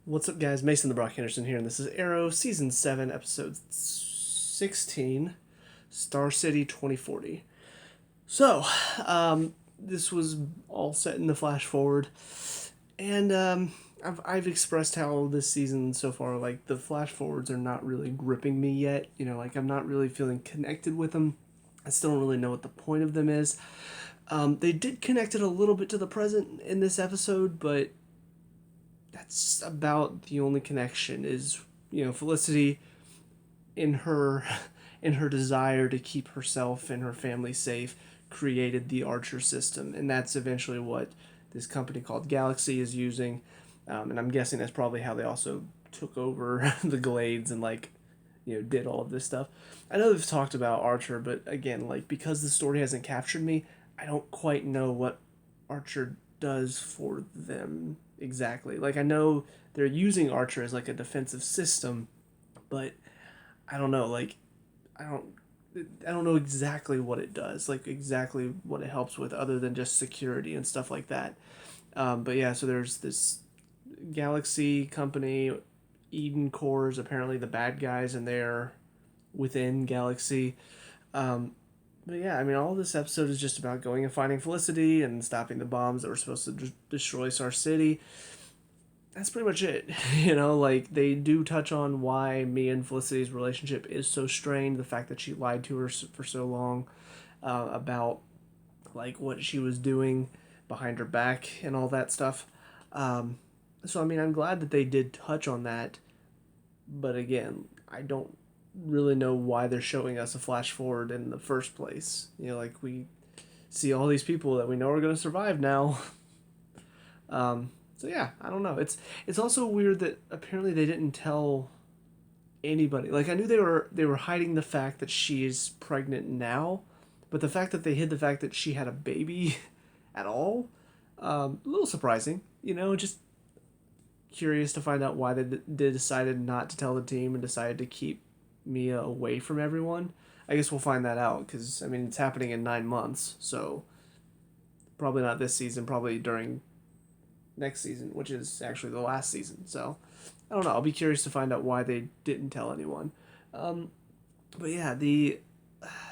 What's up, guys? Mason the Brock Henderson here, and this is Arrow Season 7, Episode 16, Star City 2040. So, this was all set in the flash forward, and I've expressed how this season so far, like, the flash forwards are not really gripping me yet. Like, I'm not really feeling connected with them. I still don't really know what the point of them is. They did connect it a little bit to the present in this episode, but that's about the only connection is Felicity in her in her desire to keep herself and her family safe created the Archer system, and that's eventually what this company called Galaxy is using. And I'm guessing that's probably how they also took over the Glades and did all of this stuff. I know they've talked about Archer, but again, like, because the story hasn't captured me, I don't quite know what Archer does for them exactly. Like, I know they're using Archer as like a defensive system, but I don't know. Like, I don't. I don't know exactly what it does, like exactly what it helps with, other than just security and stuff like that. But yeah, so there's this Galaxy company, Eden Core is apparently the bad guys, and they're within Galaxy. Um, but yeah, I mean, all this episode is just about going and finding Felicity and stopping the bombs that were supposed to destroy Star City. That's pretty much it. Like, they do touch on why Mia and Felicity's relationship is so strained. The fact that she lied to her for so long about like what she was doing behind her back and all that stuff. So I mean, I'm glad that they did touch on that, but again, I don't really know why they're showing us a flash forward in the first place. Like, we see all these people that we know are going to survive now. So yeah, I don't know. It's also weird that apparently they didn't tell anybody. Like, I knew they were hiding the fact that she is pregnant now, but the fact that they hid the fact that she had a baby at all, a little surprising. Just curious to find out why they decided not to tell the team and decided to keep Mia away from everyone. I guess we'll find that out because I mean, it's happening in 9 months, so probably not this season. Probably during next season, which is actually the last season. So I don't know. I'll be curious to find out why they didn't tell anyone. Um, but yeah, the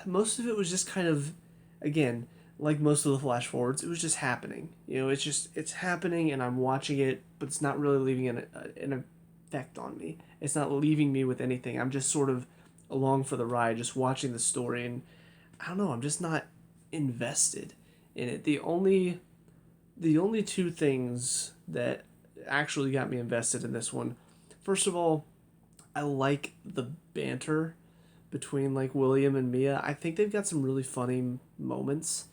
most of it was just kind of, again, like most of the flash forwards, it was just happening. It's happening, and I'm watching it, but it's not really leaving an effect on me. It's not leaving me with anything. I'm just sort of along for the ride, just watching the story, and I don't know. I'm just not invested in it. The only two things that actually got me invested in this one, first of all, I like the banter between like William and Mia. I think they've got some really funny moments.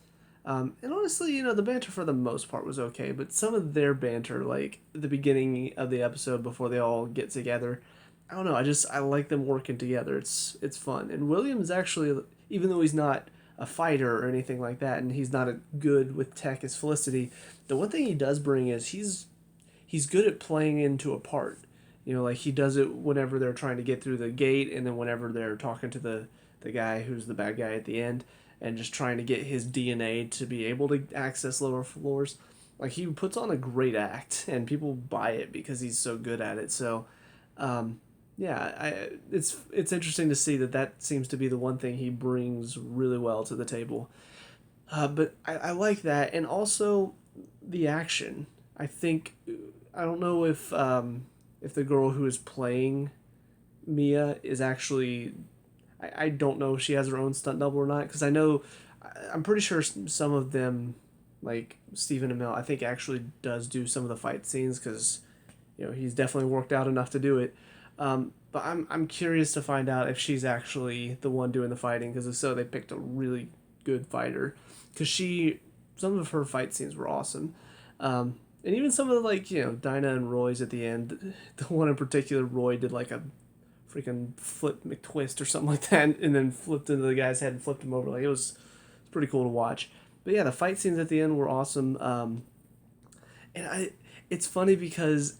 And honestly, the banter for the most part was okay, but some of their banter, like at the beginning of the episode before they all get together, I don't know. I like them working together. It's fun. And William's actually, even though he's not a fighter or anything like that, and he's not a good with tech as Felicity, the one thing he does bring is he's good at playing into a part. Like, he does it whenever they're trying to get through the gate, and then whenever they're talking to the guy who's the bad guy at the end, and just trying to get his DNA to be able to access lower floors. Like, he puts on a great act, and people buy it because he's so good at it. So, yeah, it's interesting to see that seems to be the one thing he brings really well to the table. But I like that, and also the action. I think I don't know if the girl who is playing Mia is actually. I don't know if she has her own stunt double or not, because I'm pretty sure some of them, like Stephen Amell, I think actually does do some of the fight scenes because he's definitely worked out enough to do it. But I'm curious to find out if she's actually the one doing the fighting, because if so, they picked a really good fighter, because some of her fight scenes were awesome. And even some of the, like, Dinah and Roy's at the end. The one in particular, Roy did like a freaking flip McTwist or something like that, and then flipped into the guy's head and flipped him over. Like, it's pretty cool to watch. But yeah, the fight scenes at the end were awesome. And it's funny because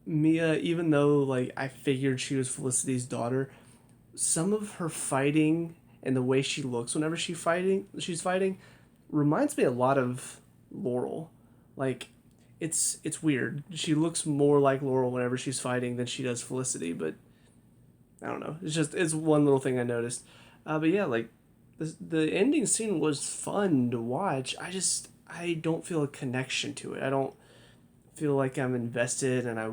Mia, even though like I figured she was Felicity's daughter, some of her fighting and the way she looks whenever she's fighting reminds me a lot of Laurel. Like, it's weird. She looks more like Laurel whenever she's fighting than she does Felicity, but I don't know. It's one little thing I noticed. But yeah, like the ending scene was fun to watch. I don't feel a connection to it. I don't feel like I'm invested, and I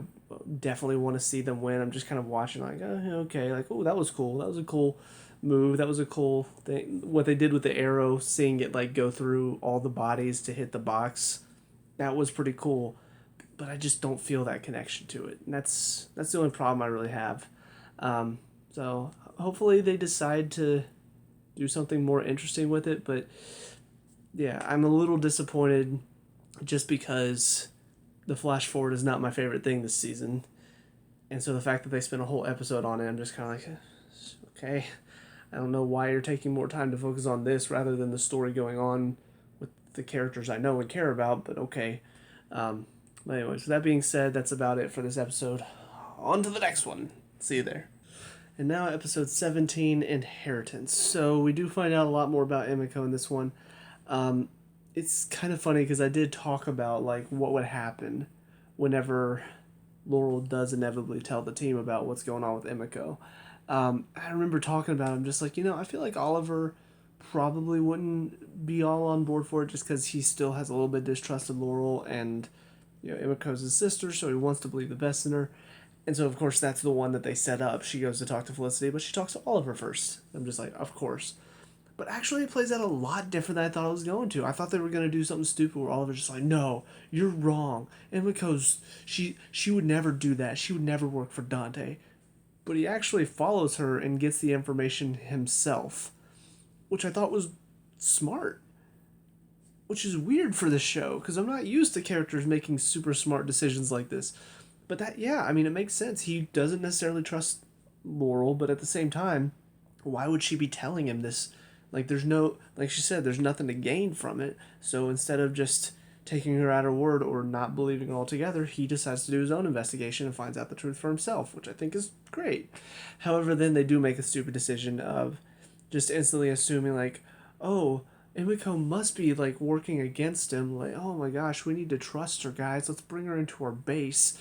definitely want to see them win. I'm just kind of watching, like, oh, okay, like, oh, that was cool. That was a cool move. That was a cool thing. What they did with the arrow, seeing it like go through all the bodies to hit the box, that was pretty cool. But I just don't feel that connection to it, and that's the only problem I really have. So hopefully they decide to do something more interesting with it. But yeah, I'm a little disappointed just because the flash forward is not my favorite thing this season. And so the fact that they spent a whole episode on it, I'm just kind of like, okay, I don't know why you're taking more time to focus on this rather than the story going on with the characters I know and care about, but okay. But anyways, that being said, that's about it for this episode. On to the next one. See you there. And now episode 17, Inheritance. So we do find out a lot more about Emiko in this one. Um, it's kind of funny because I did talk about like what would happen whenever Laurel does inevitably tell the team about what's going on with Emiko. I remember talking about him just like, I feel like Oliver probably wouldn't be all on board for it just because he still has a little bit of distrust of Laurel, and Emiko's his sister, so he wants to believe the best in her. And so, of course, that's the one that they set up. She goes to talk to Felicity, but she talks to Oliver first. I'm just like, of course. But actually, it plays out a lot different than I thought it was going to. I thought they were going to do something stupid where Oliver's just like, no, you're wrong. And because she would never do that. She would never work for Dante. But he actually follows her and gets the information himself, which I thought was smart. Which is weird for this show, because I'm not used to characters making super smart decisions like this. But that, yeah, I mean, it makes sense. He doesn't necessarily trust Laurel, but at the same time, why would she be telling him this? Like, like she said, there's nothing to gain from it. So instead of just taking her at her word or not believing altogether, he decides to do his own investigation and finds out the truth for himself, which I think is great. However, then they do make a stupid decision of just instantly assuming, like, oh, Emiko must be, like, working against him. Like, oh my gosh, we need to trust her, guys. Let's bring her into our base.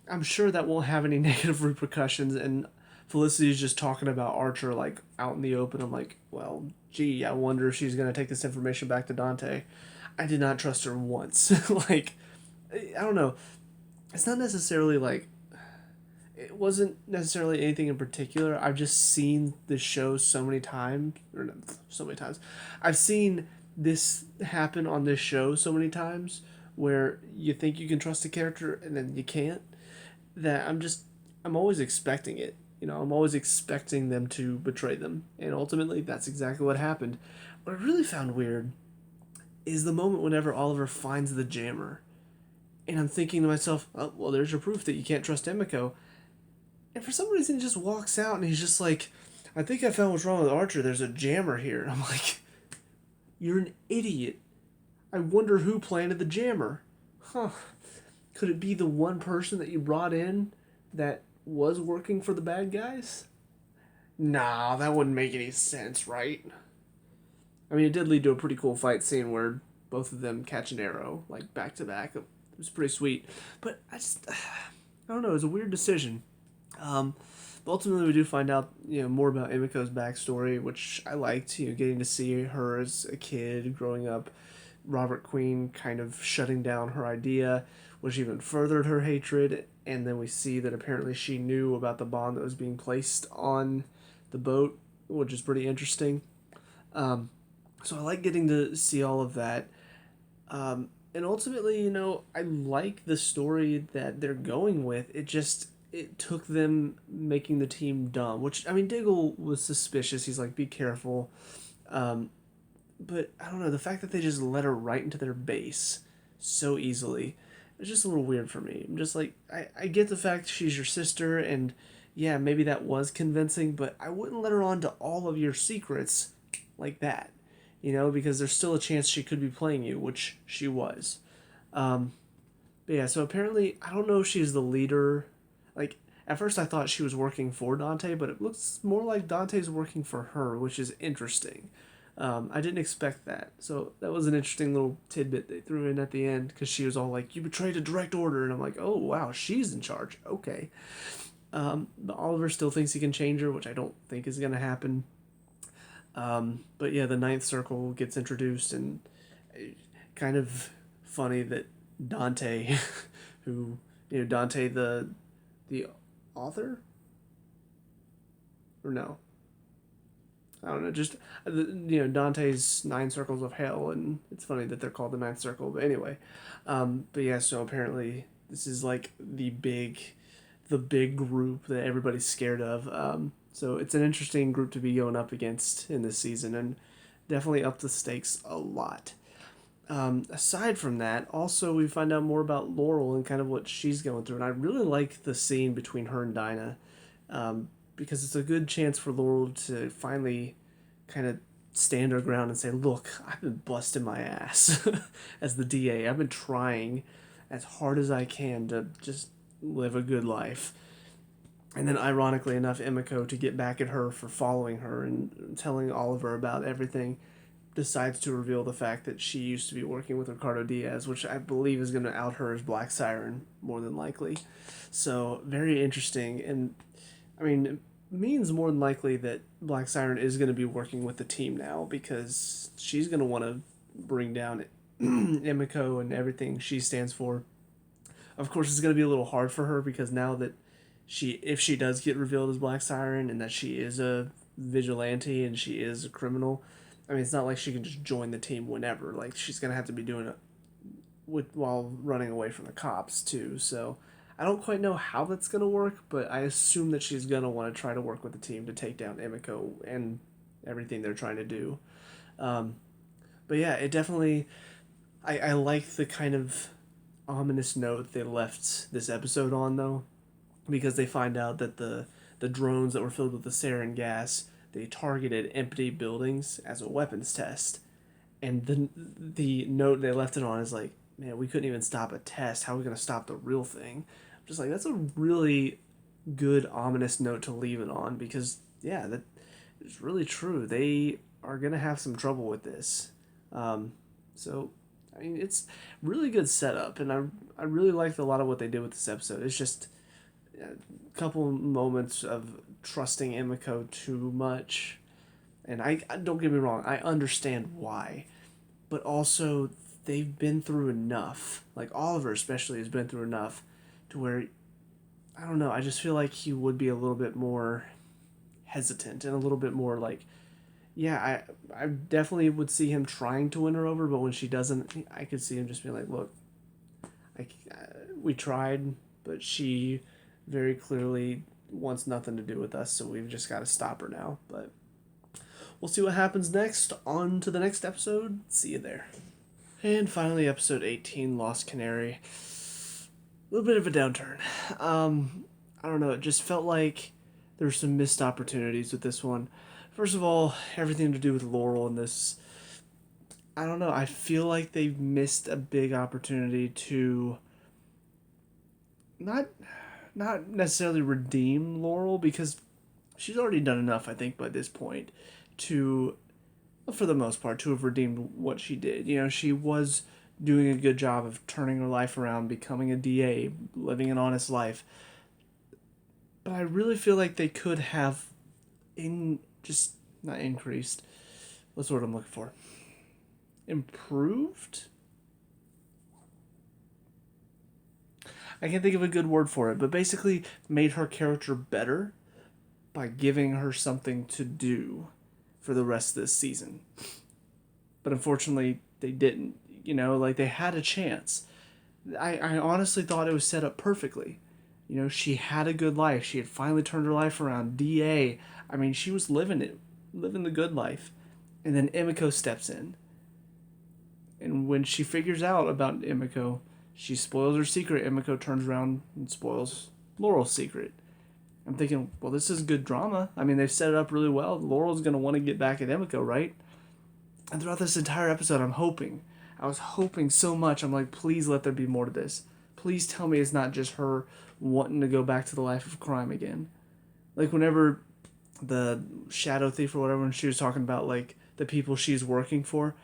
I'm sure that won't have any negative repercussions, and Felicity's just talking about Archer, like, out in the open. I'm like, well, gee, I wonder if she's going to take this information back to Dante. I did not trust her once. Like, I don't know. It's not necessarily, like, it wasn't necessarily anything in particular. I've just seen this show so many times, or not so many times. I've seen this happen on this show so many times where you think you can trust a character and then you can't, that I'm always expecting it. I'm always expecting them to betray them. And ultimately, that's exactly what happened. What I really found weird is the moment whenever Oliver finds the jammer. And I'm thinking to myself, oh, well, there's your proof that you can't trust Emiko. And for some reason, he just walks out and he's just like, I think I found what's wrong with Archer. There's a jammer here. I'm like, you're an idiot. I wonder who planted the jammer. Huh. Could it be the one person that you brought in that was working for the bad guys? Nah, that wouldn't make any sense, right? I mean, it did lead to a pretty cool fight scene where both of them catch an arrow, like, back to back. It was pretty sweet. But I don't know, it was a weird decision. But ultimately, we do find out, more about Emiko's backstory, which I liked, getting to see her as a kid growing up, Robert Queen kind of shutting down her idea, which even furthered her hatred, and then we see that apparently she knew about the bomb that was being placed on the boat, which is pretty interesting. So I like getting to see all of that. And ultimately, I like the story that they're going with. It took them making the team dumb, which, I mean, Diggle was suspicious. He's like, be careful. But I don't know, the fact that they just let her right into their base so easily, it's just a little weird for me. I'm just like, I get the fact she's your sister, and yeah, maybe that was convincing, but I wouldn't let her on to all of your secrets like that, because there's still a chance she could be playing you, which she was. But yeah, so apparently, I don't know if she's the leader. Like, at first I thought she was working for Dante, but it looks more like Dante's working for her, which is interesting. I didn't expect that. So that was an interesting little tidbit they threw in at the end because she was all like, "You betrayed a direct order," and I'm like, "Oh wow, she's in charge." Okay. But Oliver still thinks he can change her, which I don't think is gonna happen. But yeah, the Ninth Circle gets introduced, and kind of funny that Dante, who Dante the author, or no, I don't know, just Dante's Nine Circles of Hell, and it's funny that they're called the Ninth Circle. But anyway, but yeah, so apparently this is like the big group that everybody's scared of. So it's an interesting group to be going up against in this season, and definitely up the stakes a lot. Aside from that, also we find out more about Laurel and kind of what she's going through, and I really like the scene between her and Dinah, because it's a good chance for Laurel to finally kind of stand her ground and say, "Look, I've been busting my ass as the DA. I've been trying as hard as I can to just live a good life." And then, ironically enough, Emiko, to get back at her for following her and telling Oliver about everything, decides to reveal the fact that she used to be working with Ricardo Diaz, which I believe is going to out her as Black Siren, more than likely. So, very interesting. And, I mean, it means more than likely that Black Siren is going to be working with the team now, because she's going to want to bring down Emiko and everything she stands for. Of course, it's going to be a little hard for her, because now that if she does get revealed as Black Siren and that she is a vigilante and she is a criminal, I mean, it's not like she can just join the team whenever. Like, she's gonna have to be doing it while running away from the cops too. So I don't quite know how that's gonna work, but I assume that she's gonna want to try to work with the team to take down Emiko and everything they're trying to do. Um, but yeah, it definitely. I like the kind of ominous note they left this episode on, though, because they find out that the drones that were filled with the sarin gas, they targeted empty buildings as a weapons test. And the note they left it on is like, "Man, we couldn't even stop a test. How are we going to stop the real thing?" I'm just like, that's a really good ominous note to leave it on, because yeah, that is really true. They are going to have some trouble with this. So I mean, it's really good setup, and I really liked a lot of what they did with this episode. It's just a couple moments of trusting Emiko too much, and I don't get me wrong, I understand why, but also they've been through enough. Like Oliver especially has been through enough to where, I don't know, I just feel like he would be a little bit more hesitant and a little bit more like, yeah, I definitely would see him trying to win her over, but when she doesn't, I could see him just being like, "Look, I, we tried, but she very clearly wants nothing to do with us, so we've just got to stop her now." But we'll see what happens next. On to the next episode. See you there. And finally, episode 18, Lost Canary. A little bit of a downturn. I don't know, it just felt like there were some missed opportunities with this one. First of all, everything to do with Laurel in this. I don't know, I feel like they've missed a big opportunity to not necessarily redeem Laurel, because she's already done enough, I think, by this point to, for the most part, to have redeemed what she did. You know, she was doing a good job of turning her life around, becoming a DA, living an honest life. But I really feel like they could have just not increased. What's the word I'm looking for? Improved? I can't think of a good word for it, but basically made her character better by giving her something to do for the rest of this season. But unfortunately, they didn't. You know, like, they had a chance. I honestly thought it was set up perfectly. You know, she had a good life. She had finally turned her life around. DA. I mean, she was living the good life. And then Emiko steps in. And when she figures out about Emiko, she spoils her secret. Emiko turns around and spoils Laurel's secret. I'm thinking, well, this is good drama. I mean, they've set it up really well. Laurel's going to want to get back at Emiko, right? And throughout this entire episode, I was hoping so much. I'm like, please let there be more to this. Please tell me it's not just her wanting to go back to the life of crime again. Like, whenever the Shadow Thief or whatever, when she was talking about, like, the people she's working for,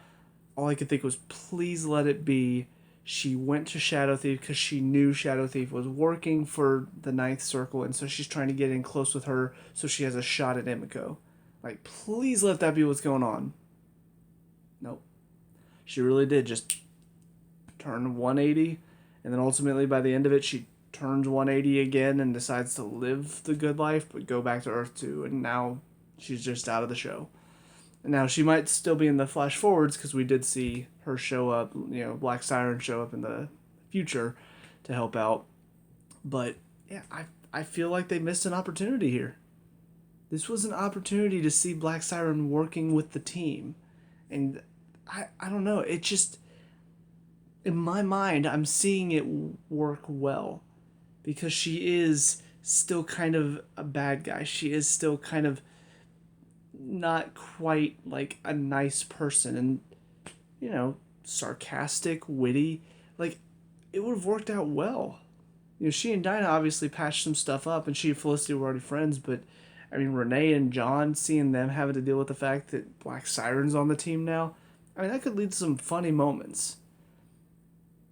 all I could think was, please let it be she went to Shadow Thief because she knew Shadow Thief was working for the Ninth Circle, and so she's trying to get in close with her so she has a shot at Emiko. Like, please let that be what's going on. Nope. She really did just turn 180, and then ultimately by the end of it, she turns 180 again and decides to live the good life, but go back to Earth 2, and now she's just out of the show. And now she might still be in the flash forwards because we did see her show up, Black Siren show up in the future to help out. But yeah, I feel like they missed an opportunity here. This was an opportunity to see Black Siren working with the team. And I don't know, it just, in my mind, I'm seeing it work well. Because she is still kind of a bad guy. She is still kind of not quite like a nice person, and sarcastic, witty. Like, it would have worked out well. She and Dinah obviously patched some stuff up, and she and Felicity were already friends, but I mean, Renee and John, seeing them having to deal with the fact that Black Siren's on the team now, I mean, that could lead to some funny moments.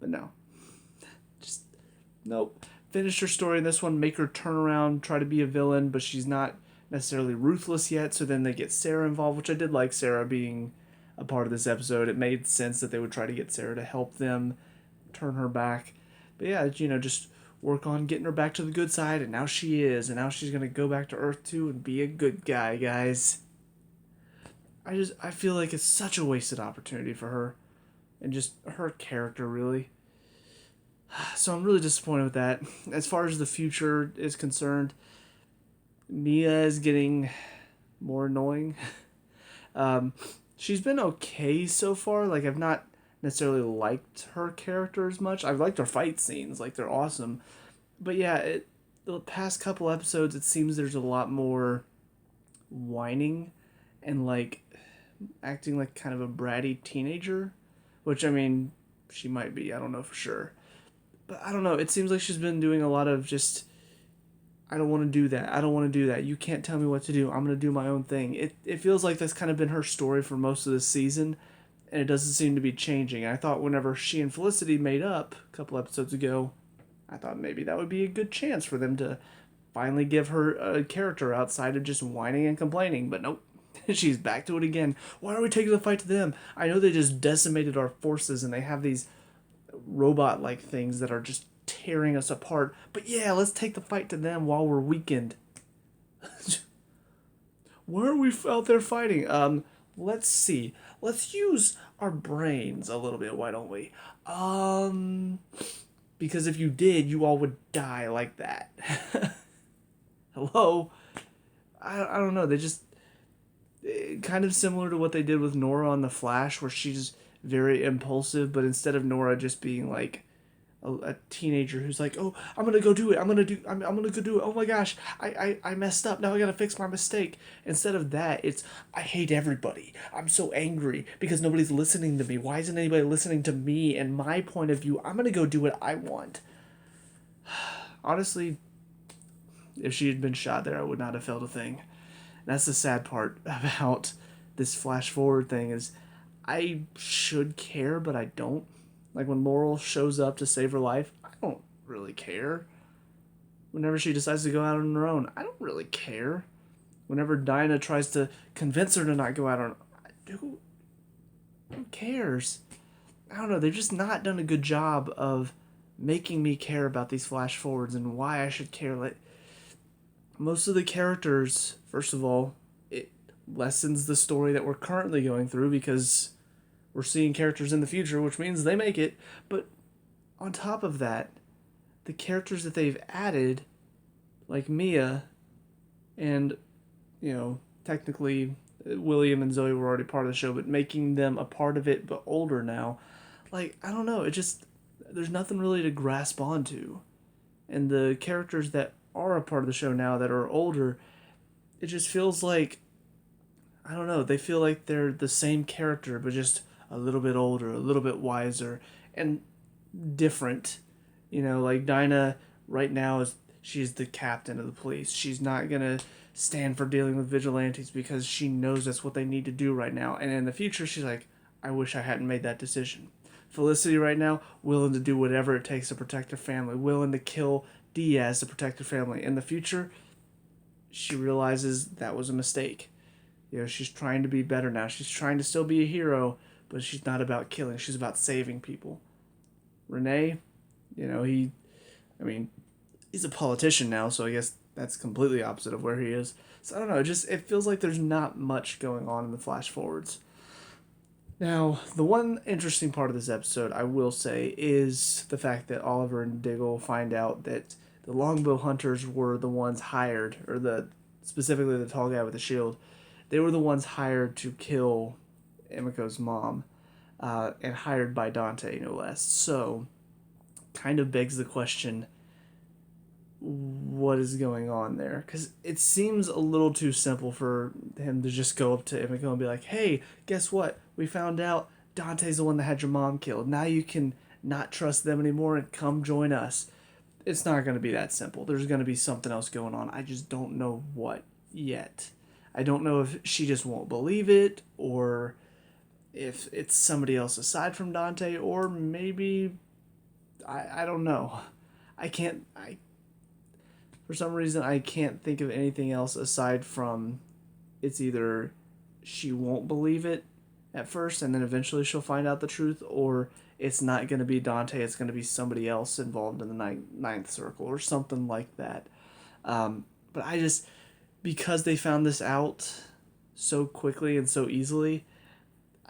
But no. Just, nope. Finish her story in this one, make her turn around, try to be a villain, but she's not necessarily ruthless yet, so then they get Sarah involved, which I did like Sarah being a part of this episode. It made sense that they would try to get Sarah to help them turn her back. But yeah, just work on getting her back to the good side, and now she is, and now she's going to go back to Earth 2 and be a good guy, guys. I feel like it's such a wasted opportunity for her, and just her character, really. So I'm really disappointed with that. As far as the future is concerned, Mia is getting more annoying. She's been okay so far. Like, I've not necessarily liked her character as much. I've liked her fight scenes. Like, they're awesome. But yeah, the past couple episodes, it seems there's a lot more whining and, like, acting like kind of a bratty teenager. Which, I mean, she might be. I don't know for sure. But I don't know. It seems like she's been doing a lot of just, I don't want to do that. I don't want to do that. You can't tell me what to do. I'm going to do my own thing. It feels like that's kind of been her story for most of this season, and it doesn't seem to be changing. I thought whenever she and Felicity made up a couple episodes ago, I thought maybe that would be a good chance for them to finally give her a character outside of just whining and complaining. But nope. She's back to it again. Why are we taking the fight to them? I know they just decimated our forces and they have these robot-like things that are just tearing us apart. But yeah, let's take the fight to them while we're weakened. Why are we out there fighting? Let's see. Let's use our brains a little bit, why don't we? Because if you did, you all would die like that. Hello? I don't know. They just, kind of similar to what they did with Nora on The Flash, where she's very impulsive, but instead of Nora just being like a teenager who's like, oh, I'm gonna go do it, I'm gonna go do it, oh my gosh, I messed up, now I gotta fix my mistake. Instead of that, it's, I hate everybody, I'm so angry because nobody's listening to me, why isn't anybody listening to me and my point of view, I'm gonna go do what I want. Honestly, if she had been shot there, I would not have felt a thing. And that's the sad part about this flash forward thing, is I should care, but I don't. Like, when Laurel shows up to save her life, I don't really care. Whenever she decides to go out on her own, I don't really care. Whenever Dinah tries to convince her to not go out on who cares? I don't know, they've just not done a good job of making me care about these flash forwards and why I should care. Like, most of the characters, first of all, it lessens the story that we're currently going through because we're seeing characters in the future, which means they make it. But on top of that, the characters that they've added, like Mia, and, technically William and Zoe were already part of the show, but making them a part of it, but older now, like, I don't know, it just, there's nothing really to grasp onto. And the characters that are a part of the show now that are older, it just feels like, I don't know, they feel like they're the same character, but just a little bit older, a little bit wiser, and different. Like Dinah right now She's the captain of the police. She's not going to stand for dealing with vigilantes because she knows that's what they need to do right now. And in the future, she's like, I wish I hadn't made that decision. Felicity right now, willing to do whatever it takes to protect her family, willing to kill Diaz to protect her family. In the future, she realizes that was a mistake. You know, she's trying to be better now. She's trying to still be a hero, but she's not about killing. She's about saving people. Renee, you know, he's a politician now, so I guess that's completely opposite of where he is. So I don't know, it feels like there's not much going on in the flash forwards. Now, the one interesting part of this episode, I will say, is the fact that Oliver and Diggle find out that the longbow hunters were the ones hired, or specifically the tall guy with the shield. They were the ones hired to kill Emiko's mom, and hired by Dante, no less. So, kind of begs the question, what is going on there? Because it seems a little too simple for him to just go up to Emiko and be like, hey, guess what? We found out Dante's the one that had your mom killed. Now you can not trust them anymore and come join us. It's not going to be that simple. There's going to be something else going on. I just don't know what yet. I don't know if she just won't believe it, or if it's somebody else aside from Dante, or maybe I don't know. For some reason, I can't think of anything else aside from it's either she won't believe it at first and then eventually she'll find out the truth, or it's not going to be Dante, it's going to be somebody else involved in the ninth circle or something like that. But because they found this out so quickly and so easily,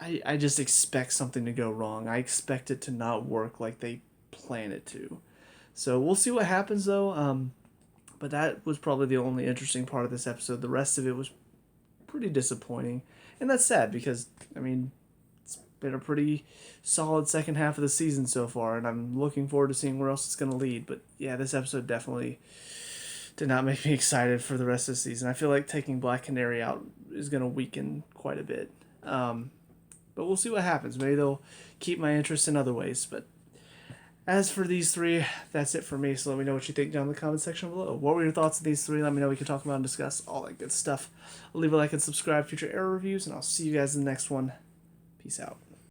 I just expect something to go wrong. I expect it to not work like they plan it to. So we'll see what happens, though. But that was probably the only interesting part of this episode. The rest of it was pretty disappointing. And that's sad because, it's been a pretty solid second half of the season so far, and I'm looking forward to seeing where else it's going to lead. But yeah, this episode definitely did not make me excited for the rest of the season. I feel like taking Black Canary out is going to weaken quite a bit. But we'll see what happens. Maybe they'll keep my interest in other ways. But as for these three, that's it for me. So let me know what you think down in the comment section below. What were your thoughts on these three? Let me know. We can talk about and discuss all that good stuff. Leave a like and subscribe for future Arrow reviews, and I'll see you guys in the next one. Peace out.